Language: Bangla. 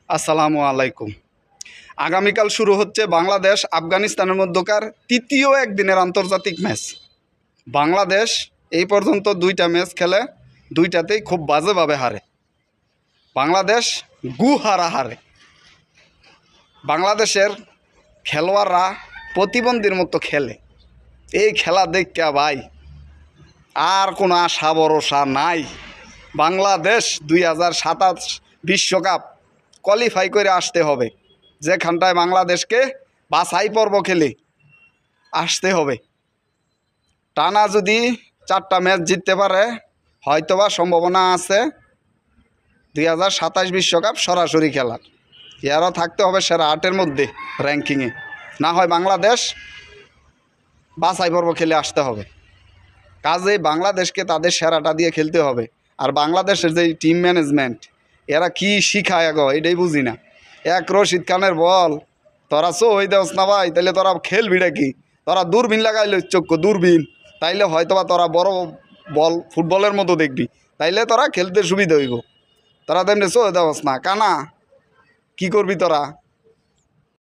আসসালামু আলাইকুম। আগামীকাল শুরু হচ্ছে বাংলাদেশ আফগানিস্তানের মধ্যকার তৃতীয় একদিনের আন্তর্জাতিক ম্যাচ। বাংলাদেশ এই পর্যন্ত 2টা ম্যাচ খেলে, 2টাতেই খুব বাজেভাবে হারে। বাংলাদেশ হারে। বাংলাদেশের খেলোয়াড়রা প্রতিবন্ধীর মতো খেলে। এই খেলা দেখতে ভাই আর কোনো আশা ভরসা নাই। বাংলাদেশ 2027 বিশ্বকাপ কোয়ালিফাই করে আসতে হবে। যেখানটায় বাংলাদেশকে বাছাই পর্ব খেলে আসতে হবে। টানা যদি 4টা ম্যাচ জিততে পারে হয়তোবা সম্ভাবনা আছে 2027 বিশ্বকাপ সরাসরি খেলার। এরও থাকতে হবে সেরা 8-এর মধ্যে র্যাঙ্কিংয়ে, না হয় বাংলাদেশ বাছাই পর্ব খেলে আসতে হবে। কাজেই বাংলাদেশকে তাদের সেরাটা দিয়ে খেলতে হবে। আর বাংলাদেশের যে টিম ম্যানেজমেন্ট এরা কি শিখায় গো এটাই বুঝি না। এক রশিদ খানের বল তোরা হয়ে দেওস না ভাই, তাইলে তোরা খেলবিটা কি? তোরা দূরবীন লাগাইলে চক্ষু দূরবীন, তাইলে হয়তোবা তোরা বড় বল ফুটবলের মতো দেখবি, তাইলে তোরা খেলতে সুবিধা হইব। তোরা তেমনি সয়ে দেওস না কানা, কি করবি তোরা?